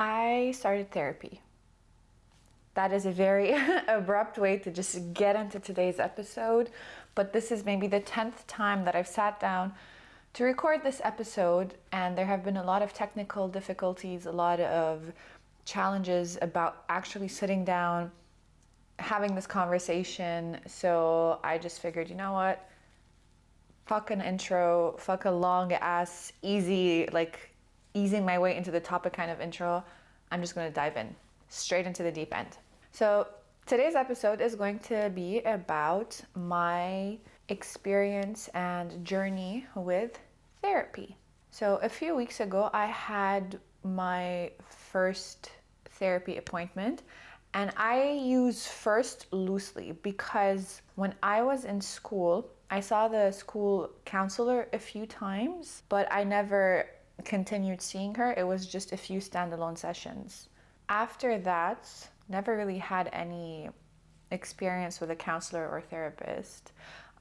I started therapy. That is a very abrupt way to just get into today's episode, but this is maybe the 10th time that I've sat down to record this episode, and there have been a lot of technical difficulties, a lot of challenges about actually sitting down, having this conversation. So I just figured, you know what? Fuck an intro, fuck a long ass, easing my way into the topic kind of intro. I'm just going to dive in straight into the deep end. So today's episode is going to be about my experience and journey with therapy. So a few weeks ago, I had my first therapy appointment, and I use first loosely because when I was in school, I saw the school counselor a few times, but I never continued seeing her. It was just a few standalone sessions. After that, never really had any experience with a counselor or therapist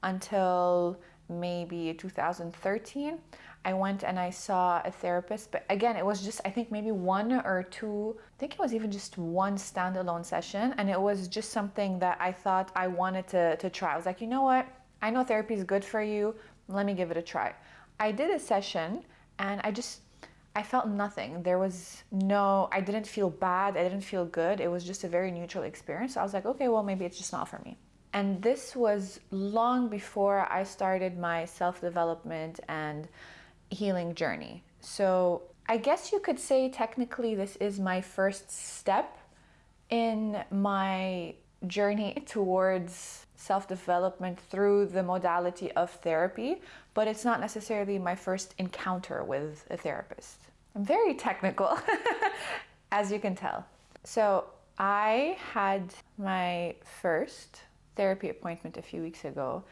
until maybe 2013. I went and I saw a therapist, but again, it was just, I think maybe one or two, I think it was even just one standalone session, and it was just something that I thought I wanted to try. I was like, you know what? I know therapy is good for you. Let me give it a try. I did a session and I felt nothing. I didn't feel bad. I didn't feel good. It was just a very neutral experience. So I was like, okay, well, maybe it's just not for me. And this was long before I started my self-development and healing journey. So I guess you could say technically this is my first step in my journey towards self-development through the modality of therapy, but it's not necessarily my first encounter with a therapist. I'm very technical, as you can tell. So I had my first therapy appointment a few weeks ago,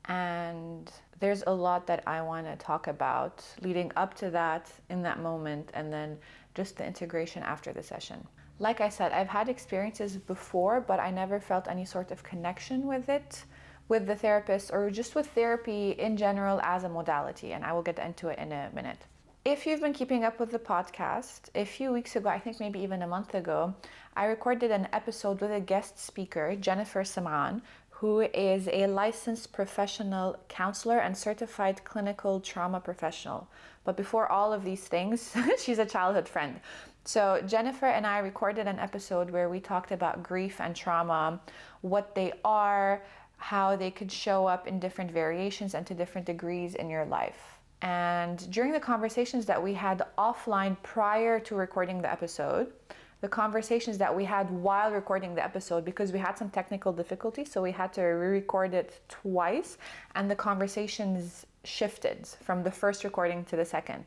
and there's a lot that I want to talk about leading up to that, in that moment, and then just the integration after the session. Like I said, I've had experiences before, but I never felt any sort of connection with it, with the therapist, or just with therapy in general as a modality, and I will get into it in a minute. If you've been keeping up with the podcast, a few weeks ago, I think maybe even a month ago, I recorded an episode with a guest speaker, Jennifer Samran, who is a licensed professional counselor and certified clinical trauma professional. But before all of these things, she's a childhood friend. So Jennifer and I recorded an episode where we talked about grief and trauma, what they are, how they could show up in different variations and to different degrees in your life. And during the conversations that we had offline prior to recording the episode, the conversations that we had while recording the episode, because we had some technical difficulties, so we had to re-record it twice, and the conversations shifted from the first recording to the second.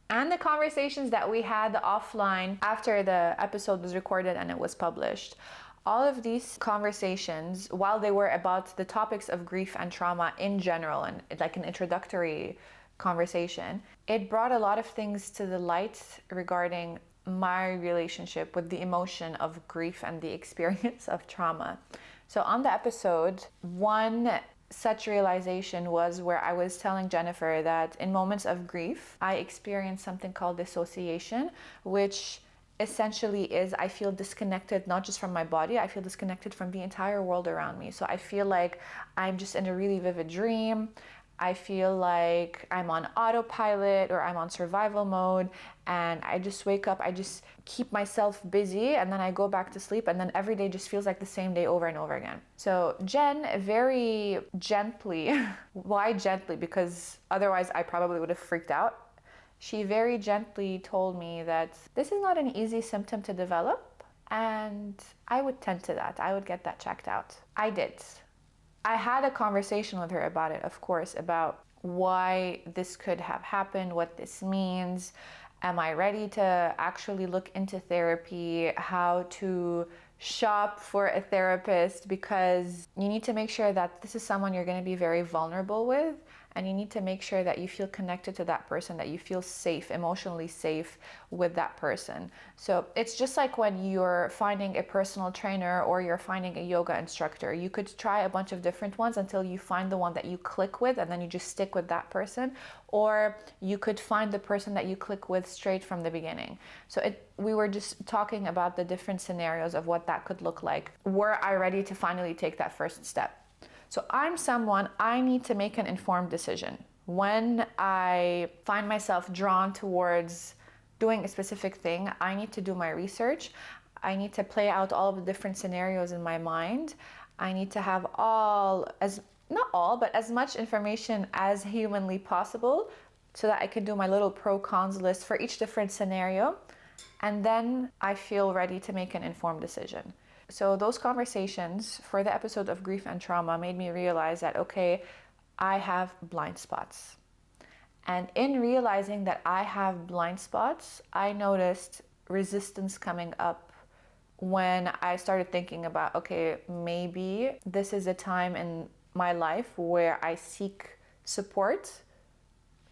And the conversations that we had offline after the episode was recorded and it was published. All of these conversations, while they were about the topics of grief and trauma in general, and like an introductory conversation, it brought a lot of things to the light regarding my relationship with the emotion of grief and the experience of trauma. So on the episode, one such realization was where I was telling Jennifer that in moments of grief, I experience something called dissociation, which essentially is I feel disconnected, not just from my body, I feel disconnected from the entire world around me. So I feel like I'm just in a really vivid dream. I feel like I'm on autopilot or I'm on survival mode, and I just wake up, I just keep myself busy, and then I go back to sleep, and then every day just feels like the same day over and over again. So Jen very gently, why gently? Because otherwise I probably would have freaked out. She very gently told me that this is not an easy symptom to develop, and I would tend to that. I would get that checked out. I did. I had a conversation with her about it, of course, about why this could have happened, what this means. Am I ready to actually look into therapy, how to shop for a therapist, because you need to make sure that this is someone you're going to be very vulnerable with and you need to make sure that you feel connected to that person, that you feel safe, emotionally safe with that person. So it's just like when you're finding a personal trainer or you're finding a yoga instructor. You could try a bunch of different ones until you find the one that you click with, and then you just stick with that person. Or you could find the person that you click with straight from the beginning. So we were just talking about the different scenarios of what that could look like. Were I ready to finally take that first step? So I'm someone, I need to make an informed decision. When I find myself drawn towards doing a specific thing, I need to do my research. I need to play out all of the different scenarios in my mind. I need to have not all, but as much information as humanly possible so that I can do my little pro-cons list for each different scenario. And then I feel ready to make an informed decision. So those conversations for the episode of grief and trauma made me realize that, okay, I have blind spots. And in realizing that I have blind spots, I noticed resistance coming up when I started thinking about, okay, maybe this is a time in my life where I seek support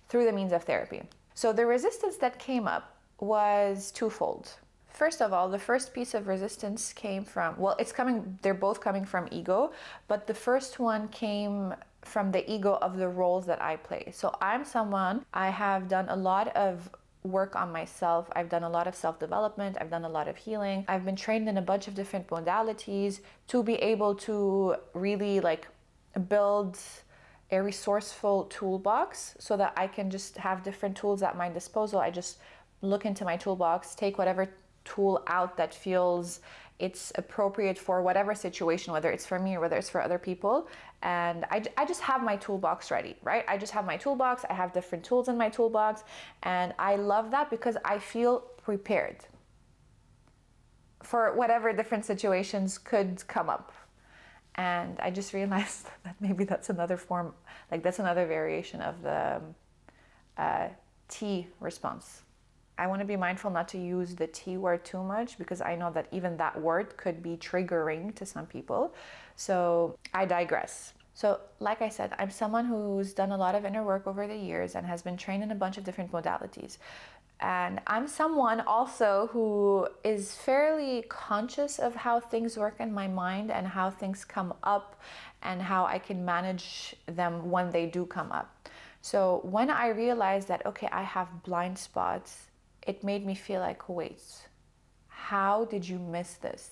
through the means of therapy. So the resistance that came up was twofold. First of all, the first piece of resistance came from, they're both coming from ego, but the first one came from the ego of the roles that I play. So I have done a lot of work on myself. I've done a lot of self-development. I've done a lot of healing. I've been trained in a bunch of different modalities to be able to really build a resourceful toolbox so that I can just have different tools at my disposal. I just look into my toolbox, take whatever tool out that feels it's appropriate for whatever situation, whether it's for me or whether it's for other people. And I just have my toolbox ready, right? I just have my toolbox. I have different tools in my toolbox. And I love that because I feel prepared for whatever different situations could come up. And I just realized that maybe that's another form, that's another variation of the T response. I want to be mindful not to use the T word too much because I know that even that word could be triggering to some people. So I digress. So like I said, I'm someone who's done a lot of inner work over the years and has been trained in a bunch of different modalities. And I'm someone also who is fairly conscious of how things work in my mind and how things come up and how I can manage them when they do come up. So when I realized that, okay, I have blind spots, it made me feel like, wait, how did you miss this?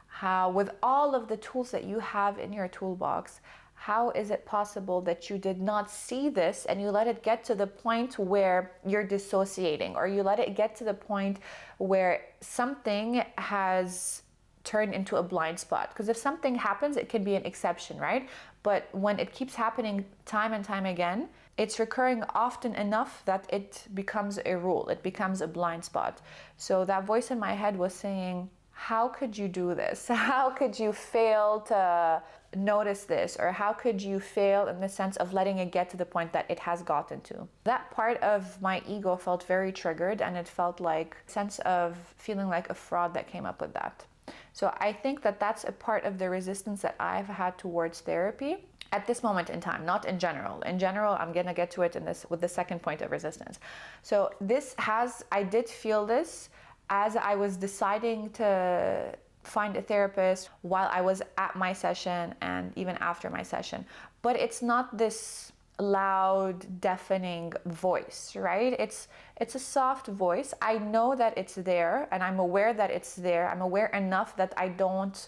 How, with all of the tools that you have in your toolbox, how is it possible that you did not see this and you let it get to the point where you're dissociating, or you let it get to the point where something has turned into a blind spot? Because if something happens, it can be an exception, right? But when it keeps happening time and time again, it's recurring often enough that it becomes a rule, it becomes a blind spot. So that voice in my head was saying, how could you do this? How could you fail to notice this? Or how could you fail in the sense of letting it get to the point that it has gotten to? That part of my ego felt very triggered, and it felt like a sense of feeling like a fraud that came up with that. So I think that that's a part of the resistance that I've had towards therapy at this moment in time, not in general. In general, I'm gonna get to it with the second point of resistance. So I did feel this as I was deciding to find a therapist while I was at my session and even after my session. But it's not this loud, deafening voice, right? It's a soft voice. I know that it's there, and I'm aware that it's there. I'm aware enough that I don't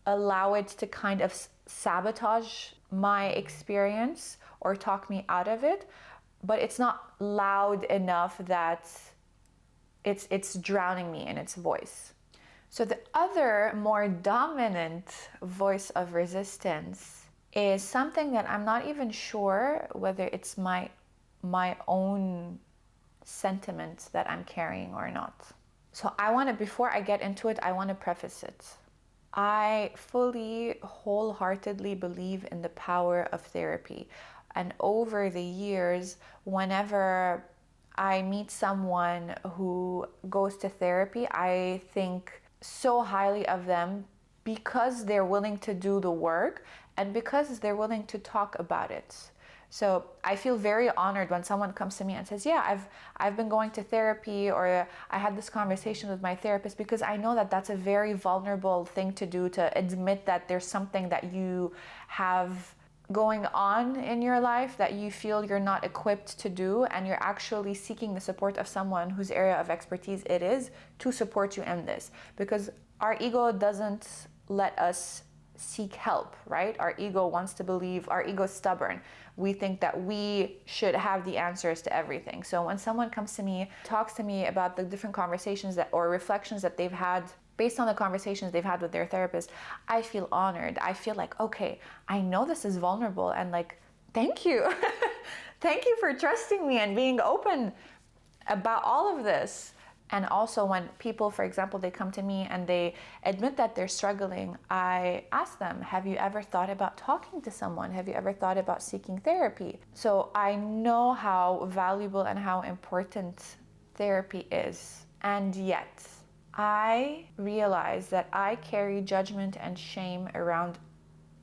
allow it to kind of sabotage my experience or talk me out of it, but it's not loud enough that it's drowning me in its voice. So the other more dominant voice of resistance is something that I'm not even sure whether it's my own sentiment that I'm carrying or not. So before I get into it, I want to preface it. I fully, wholeheartedly believe in the power of therapy. And over the years, whenever I meet someone who goes to therapy, I think so highly of them because they're willing to do the work and because they're willing to talk about it. So I feel very honored when someone comes to me and says, yeah, I've been going to therapy, or I had this conversation with my therapist, because I know that that's a very vulnerable thing to do, to admit that there's something that you have going on in your life that you feel you're not equipped to do, and you're actually seeking the support of someone whose area of expertise it is to support you in this. Because our ego doesn't let us seek help, right? Our ego wants to believe, our ego's stubborn. We think that we should have the answers to everything. So when someone comes to me, talks to me about the different conversations that, or reflections that they've had based on the conversations they've had with their therapist, I feel honored. I feel like, okay, I know this is vulnerable, and like, thank you. Thank you for trusting me and being open about all of this. And also when people, for example, they come to me and they admit that they're struggling, I ask them, have you ever thought about talking to someone? Have you ever thought about seeking therapy? So I know how valuable and how important therapy is. And yet, I realize that I carry judgment and shame around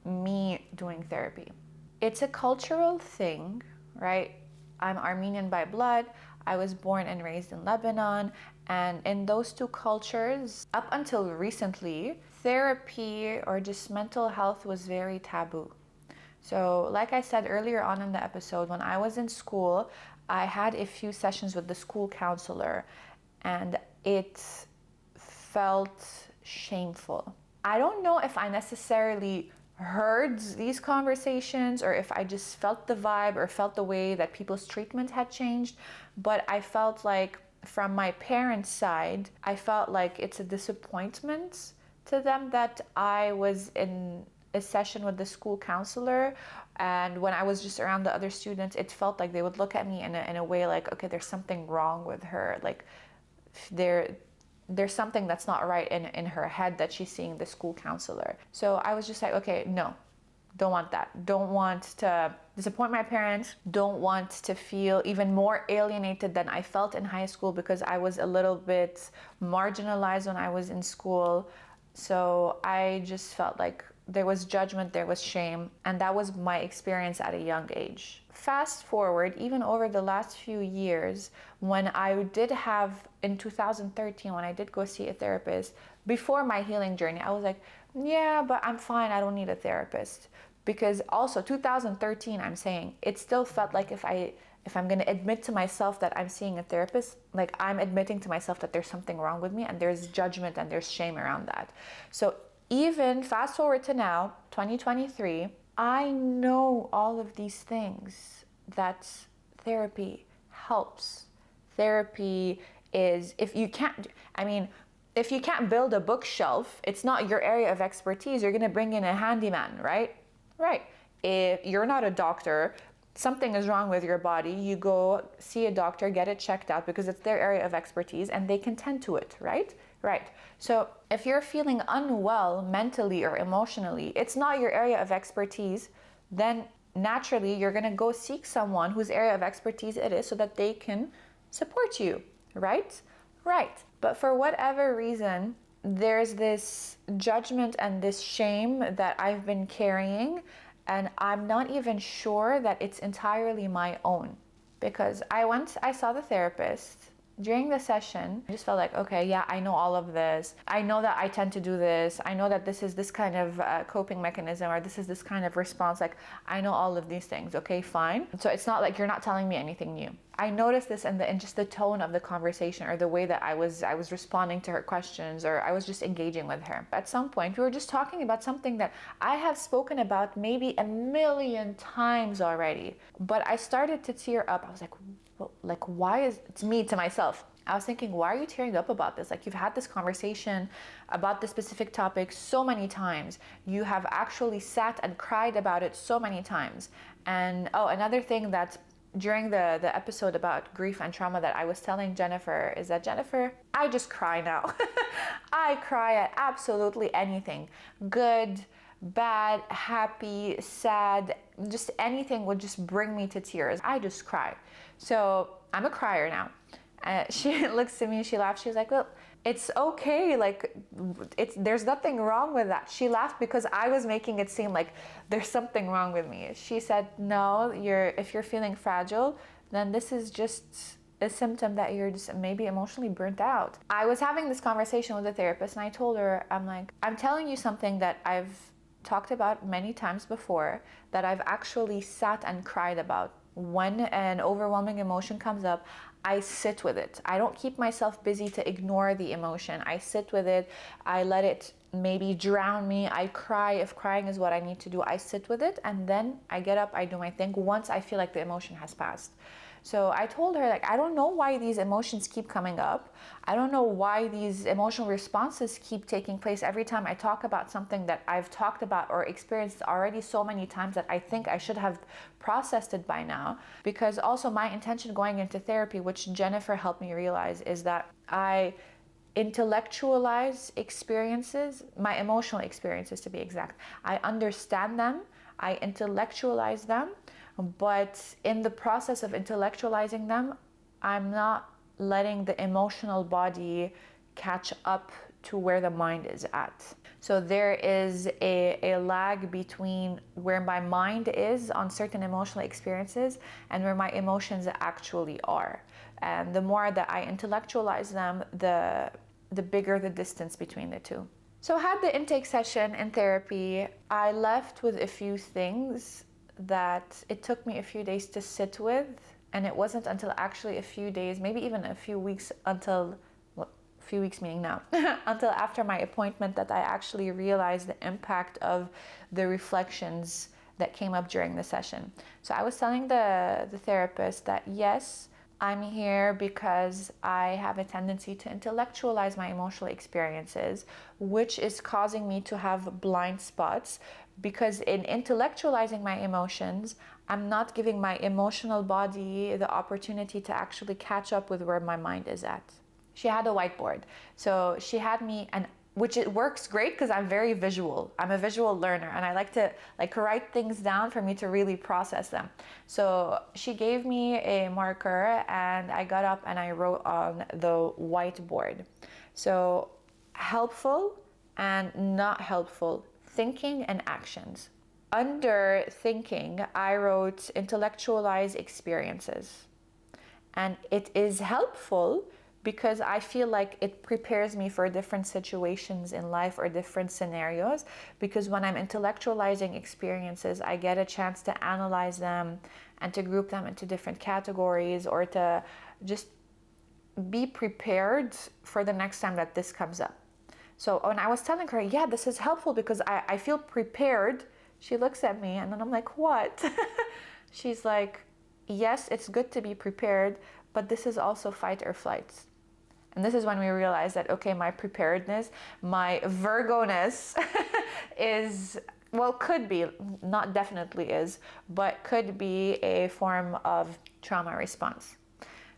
me doing therapy. It's a cultural thing, right? I'm Armenian by blood. I was born and raised in Lebanon. And in those two cultures, up until recently, therapy or just mental health was very taboo. So like I said earlier on in the episode, when I was in school, I had a few sessions with the school counselor, and it felt shameful. I don't know if I necessarily heard these conversations or if I just felt the vibe or felt the way that people's treatment had changed, but I felt like from my parents' side, I felt like it's a disappointment to them that I was in a session with the school counselor, and when I was just around the other students, it felt like they would look at me in a way like, okay, there's something wrong with her, like there's something that's not right in her head that she's seeing the school counselor. So I was just like, okay, no, don't want that. Don't want to disappoint my parents. Don't want to feel even more alienated than I felt in high school, because I was a little bit marginalized when I was in school. So I just felt like there was judgment, there was shame, and that was my experience at a young age. Fast forward, even over the last few years, when I did have, in 2013, when I did go see a therapist, before my healing journey, I was like, yeah, but I'm fine, I don't need a therapist. Because also 2013, I'm saying, it still felt like if I'm going to admit to myself that I'm seeing a therapist, like I'm admitting to myself that there's something wrong with me, and there's judgment and there's shame around that. So even fast forward to now, 2023, I know all of these things, that therapy helps. Therapy is, if you can't build a bookshelf, it's not your area of expertise, you're going to bring in a handyman, right? Right. If you're not a doctor, something is wrong with your body, you go see a doctor, get it checked out, because it's their area of expertise and they can tend to it, right? Right. So if you're feeling unwell mentally or emotionally, it's not your area of expertise, then naturally you're going to go seek someone whose area of expertise it is so that they can support you, right? Right. But for whatever reason, there's this judgment and this shame that I've been carrying, and I'm not even sure that it's entirely my own. Because I saw the therapist. During the session, I just felt like, okay, yeah, I know all of this. I know that I tend to do this. I know that this is this kind of coping mechanism, or this is this kind of response. Like, I know all of these things. Okay, fine. So it's not like you're not telling me anything new. I noticed this in just the tone of the conversation, or the way that I was responding to her questions, or I was just engaging with her. At some point, we were just talking about something that I have spoken about maybe a million times already. But I started to tear up. I was like, why is it's me to myself? I was thinking, why are you tearing up about this? Like, you've had this conversation about this specific topic so many times. You have actually sat and cried about it so many times. And another thing that during the episode about grief and trauma that I was telling Jennifer is that, Jennifer, I just cry now. I cry at absolutely anything. Good, bad, happy, sad, just anything would just bring me to tears. I just cry. So I'm a crier now. She looks at me, she laughs, she's like, well, it's okay, like there's nothing wrong with that. She laughed because I was making it seem like there's something wrong with me. She said, no, if you're feeling fragile, then this is just a symptom that you're just maybe emotionally burnt out. I was having this conversation with a therapist and I told her, I'm like, I'm telling you something that I've talked about many times before, that I've actually sat and cried about. When an overwhelming emotion comes up, I sit with it. I don't keep myself busy to ignore the emotion. I sit with it. I let it maybe drown me. I cry if crying is what I need to do. I sit with it and then I get up, I do my thing once I feel like the emotion has passed. So I told her, like, I don't know why these emotions keep coming up. I don't know why these emotional responses keep taking place every time I talk about something that I've talked about or experienced already so many times that I think I should have processed it by now. Because also my intention going into therapy, which Jennifer helped me realize, is that I intellectualize experiences, my emotional experiences to be exact. I understand them, I intellectualize them, but in the process of intellectualizing them, I'm not letting the emotional body catch up to where the mind is at. So there is a lag between where my mind is on certain emotional experiences and where my emotions actually are. And the more that I intellectualize them, the bigger the distance between the two. So I had the intake session in therapy. I left with a few things that it took me a few days to sit with, and it wasn't until actually a few days, maybe even a few weeks, until, well, a few weeks meaning now, until after my appointment, that I actually realized the impact of the reflections that came up during the session. So I was telling the therapist that yes, I'm here because I have a tendency to intellectualize my emotional experiences, which is causing me to have blind spots. Because in intellectualizing my emotions, I'm not giving my emotional body the opportunity to actually catch up with where my mind is at. She had a whiteboard. So she had me, and which it works great because I'm very visual. I'm a visual learner and I like to write things down for me to really process them. So she gave me a marker and I got up and I wrote on the whiteboard. So helpful and not helpful thinking and actions. Under thinking, I wrote intellectualize experiences. And it is helpful because I feel like it prepares me for different situations in life or different scenarios. Because when I'm intellectualizing experiences, I get a chance to analyze them and to group them into different categories, or to just be prepared for the next time that this comes up. So when I was telling her, yeah, this is helpful because I feel prepared, she looks at me and then I'm like, what? She's like, yes, it's good to be prepared, but this is also fight or flight. And this is when we realized that, okay, my preparedness, my Virgo-ness is, well, could be, not definitely is, but could be a form of trauma response.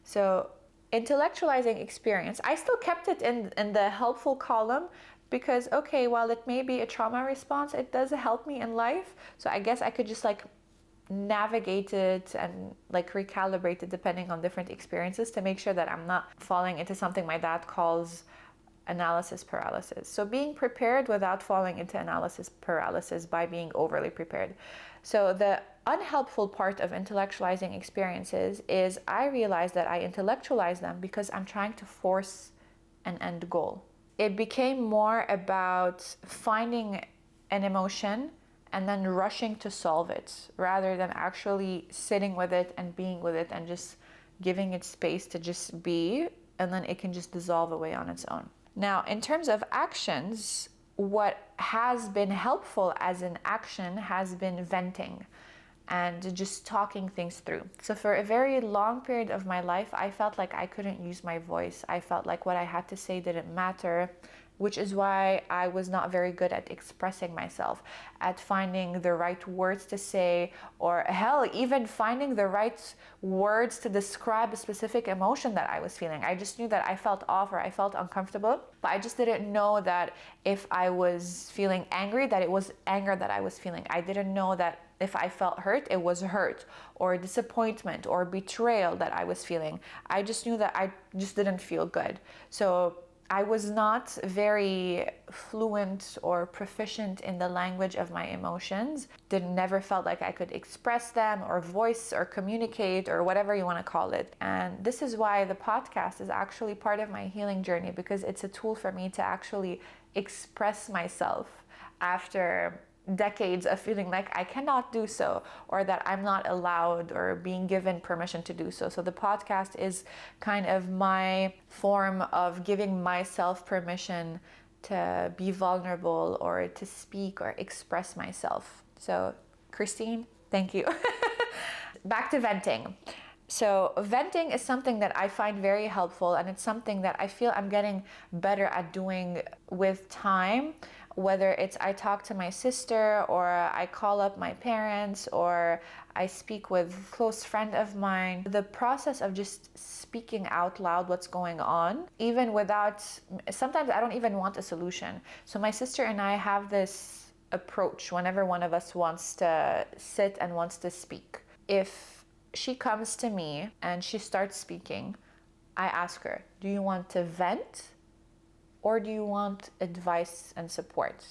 So intellectualizing experience, I still kept it in the helpful column because, okay, while it may be a trauma response, it does help me in life. So I guess I could just navigate it and recalibrate it depending on different experiences to make sure that I'm not falling into something my dad calls analysis paralysis. So being prepared without falling into analysis paralysis by being overly prepared. So the unhelpful part of intellectualizing experiences is I realize that I intellectualize them because I'm trying to force an end goal. It became more about finding an emotion and then rushing to solve it rather than actually sitting with it and being with it and just giving it space to just be, and then it can just dissolve away on its own. Now, in terms of actions, what has been helpful as an action has been venting and just talking things through. So for a very long period of my life, I felt like I couldn't use my voice. I felt like what I had to say didn't matter, which is why I was not very good at expressing myself, at finding the right words to say, or hell, even finding the right words to describe a specific emotion that I was feeling. I just knew that I felt off or I felt uncomfortable, but I just didn't know that if I was feeling angry, that it was anger that I was feeling. I didn't know that if I felt hurt, it was hurt, or disappointment or betrayal that I was feeling. I just knew that I just didn't feel good. So I was not very fluent or proficient in the language of my emotions. Never felt like I could express them or voice or communicate or whatever you want to call it. And this is why the podcast is actually part of my healing journey, because it's a tool for me to actually express myself after decades of feeling like I cannot do so, or that I'm not allowed or being given permission to do so. So the podcast is kind of my form of giving myself permission to be vulnerable or to speak or express myself. So Christine, thank you. Back to venting. So venting is something that I find very helpful, and it's something that I feel I'm getting better at doing with time. Whether it's I talk to my sister, or I call up my parents, or I speak with a close friend of mine. The process of just speaking out loud what's going on, even without, sometimes I don't even want a solution. So my sister and I have this approach whenever one of us wants to sit and wants to speak. If she comes to me and she starts speaking, I ask her, do you want to vent? Or do you want advice and support?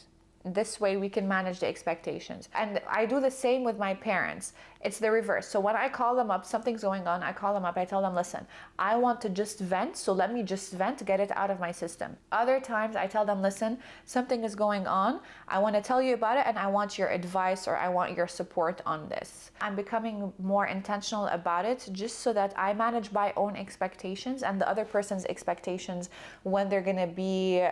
This way we can manage the expectations. And I do the same with my parents. It's the reverse. So when I call them up, something's going on, I call them up, I tell them, listen, I want to just vent, so let me just vent, get it out of my system. Other times I tell them, listen, something is going on, I want to tell you about it, and I want your advice or I want your support on this. I'm becoming more intentional about it, just so that I manage my own expectations and the other person's expectations when they're going to be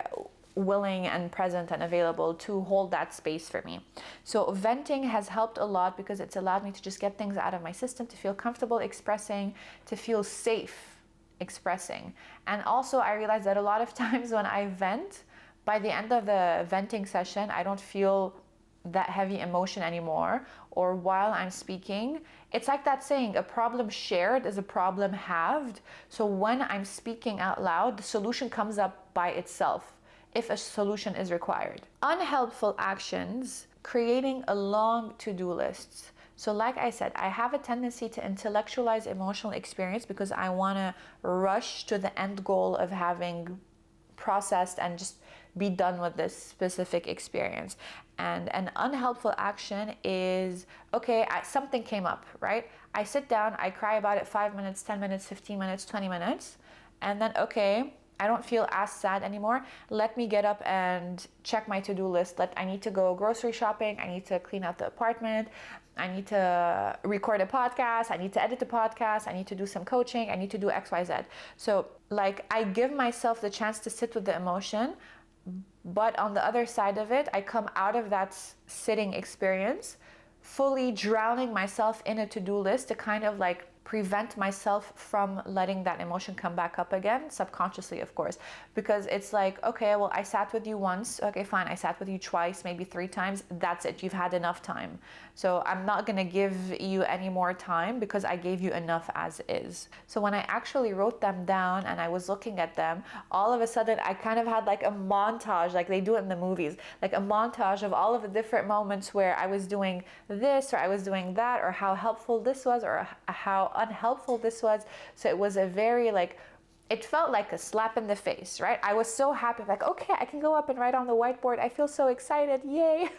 willing and present and available to hold that space for me. So venting has helped a lot because it's allowed me to just get things out of my system, to feel comfortable expressing, to feel safe expressing. And also I realized that a lot of times when I vent, by the end of the venting session, I don't feel that heavy emotion anymore, or while I'm speaking. It's like that saying, a problem shared is a problem halved. So when I'm speaking out loud, the solution comes up by itself if a solution is required. Unhelpful actions, creating a long to-do list. So like I said, I have a tendency to intellectualize emotional experience because I want to rush to the end goal of having processed and just be done with this specific experience. And an unhelpful action is, okay, something came up, right? I sit down, I cry about it 5 minutes, 10 minutes, 15 minutes, 20 minutes, and then, okay, I don't feel as sad anymore. Let me get up and check my to-do list. I need to go grocery shopping. I need to clean out the apartment. I need to record a podcast. I need to edit the podcast. I need to do some coaching. I need to do X, Y, Z. So I give myself the chance to sit with the emotion, but on the other side of it, I come out of that sitting experience fully drowning myself in a to-do list to kind of prevent myself from letting that emotion come back up again, subconsciously, of course, because it's like, okay, well, I sat with you once, okay, fine, I sat with you twice, maybe 3 times, that's it, you've had enough time. So I'm not gonna give you any more time because I gave you enough as is. So when I actually wrote them down and I was looking at them, all of a sudden I kind of had a montage, like they do it in the movies, like a montage of all of the different moments where I was doing this or I was doing that, or how helpful this was or how unhelpful this was. So it was a very it felt like a slap in the face, right? I was so happy, okay, I can go up and write on the whiteboard. I feel so excited, yay.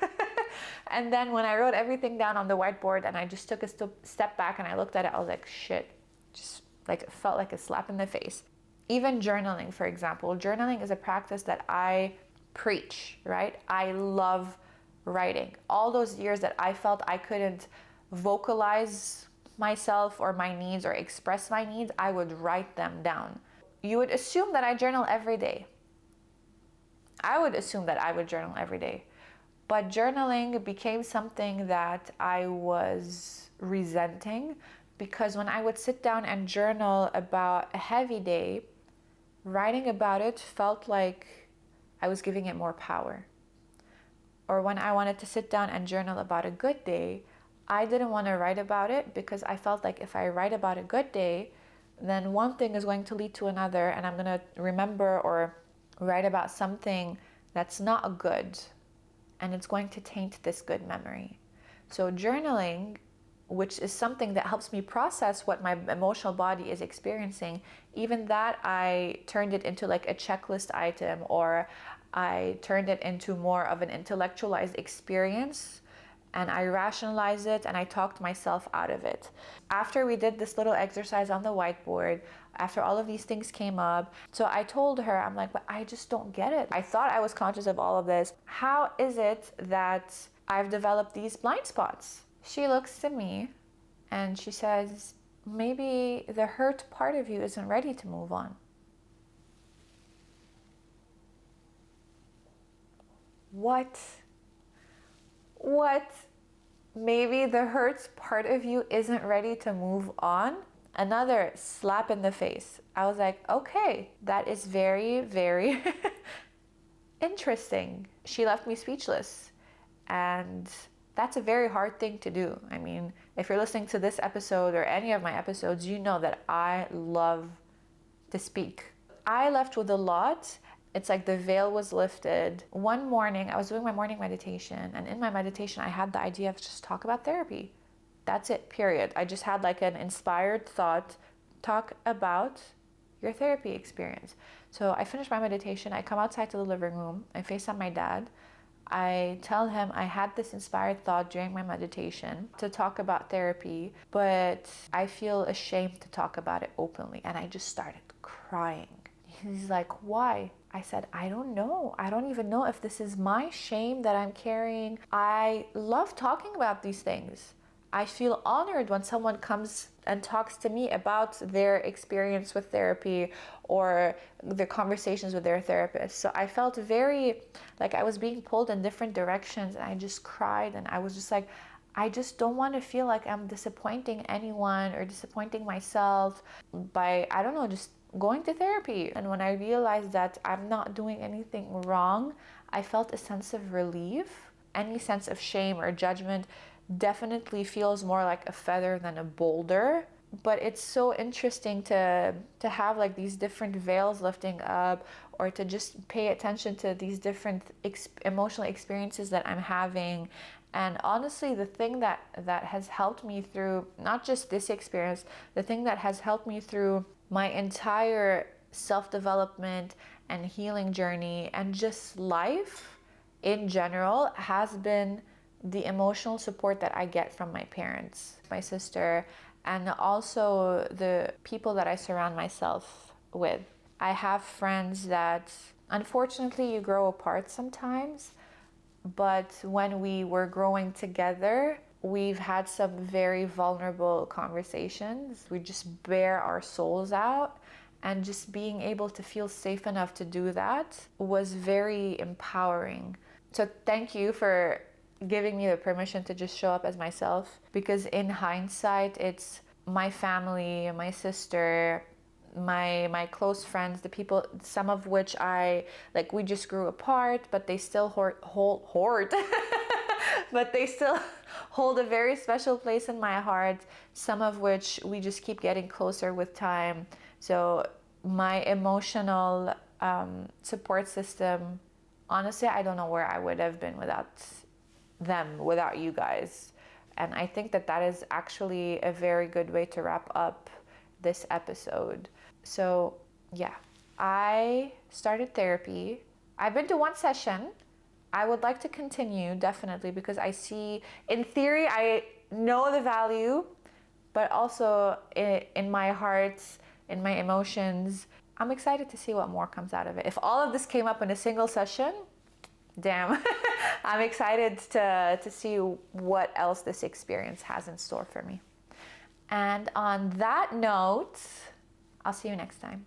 And then when I wrote everything down on the whiteboard and I just took a step back and I looked at it, I was like, shit, just it felt like a slap in the face. Even journaling, for example, journaling is a practice that I preach, right? I love writing. All those years that I felt I couldn't vocalize myself or my needs or express my needs, I would write them down. You would assume that I journal every day. I would assume that I would journal every day. But journaling became something that I was resenting, because when I would sit down and journal about a heavy day, writing about it felt like I was giving it more power. Or when I wanted to sit down and journal about a good day, I didn't want to write about it because I felt like if I write about a good day, then one thing is going to lead to another, and I'm going to remember or write about something that's not good, and it's going to taint this good memory. So journaling which is something that helps me process what my emotional body is experiencing, even that I turned it into like a checklist item, or I turned it into more of an intellectualized experience, and I rationalized it and I talked myself out of it. After we did this little exercise on the whiteboard, after all of these things came up, so I told her, I'm like, but I just don't get it. I thought I was conscious of all of this. How is it that I've developed these blind spots? She looks to me and she says, maybe the hurt part of you isn't ready to move on. What? Maybe the hurts part of you isn't ready to move on? Another slap in the face. I was like, okay, that is very, very interesting. She left me speechless. And that's a very hard thing to do. I mean, if you're listening to this episode or any of my episodes, you know that I love to speak. I left with a lot. It's like the veil was lifted. One morning, I was doing my morning meditation, and in my meditation, I had the idea of just talk about therapy. That's it, period. I just had like an inspired thought, talk about your therapy experience. So I finished my meditation, I come outside to the living room, I FaceTime my dad. I tell him I had this inspired thought during my meditation to talk about therapy, but I feel ashamed to talk about it openly. And I just started crying. He's like, why? I said, I don't know. I don't even know if this is my shame that I'm carrying. I love talking about these things. I feel honored when someone comes and talks to me about their experience with therapy or their conversations with their therapist. So I felt very like I was being pulled in different directions, and I just cried, and I was just like, I just don't want to feel like I'm disappointing anyone or disappointing myself by, I don't know, just going to therapy. And when I realized that I'm not doing anything wrong, I felt a sense of relief. Any sense of shame or judgment definitely feels more like a feather than a boulder. But it's so interesting to have like these different veils lifting up, or to just pay attention to these different emotional experiences that I'm having. And honestly, the thing that has helped me through not just this experience, the thing that has helped me through my entire self-development and healing journey and just life in general has been the emotional support that I get from my parents, my sister, and also the people that I surround myself with. I have friends that unfortunately you grow apart sometimes, but when we were growing together, we've had some very vulnerable conversations. We just bare our souls out, and just being able to feel safe enough to do that was very empowering. So thank you for giving me the permission to just show up as myself, because in hindsight, it's my family, my sister, my close friends, the people, some of which I like, we just grew apart, but they still hold but they still hold a very special place in my heart, some of which we just keep getting closer with time. So my emotional support system, honestly, I don't know where I would have been without them, without you guys. And I think that is actually a very good way to wrap up this episode. So yeah, I started therapy. I've been to one session. I would like to continue, definitely, because I see, in theory, I know the value, but also in my heart, in my emotions, I'm excited to see what more comes out of it. If all of this came up in a single session, damn, I'm excited to see what else this experience has in store for me. And on that note, I'll see you next time.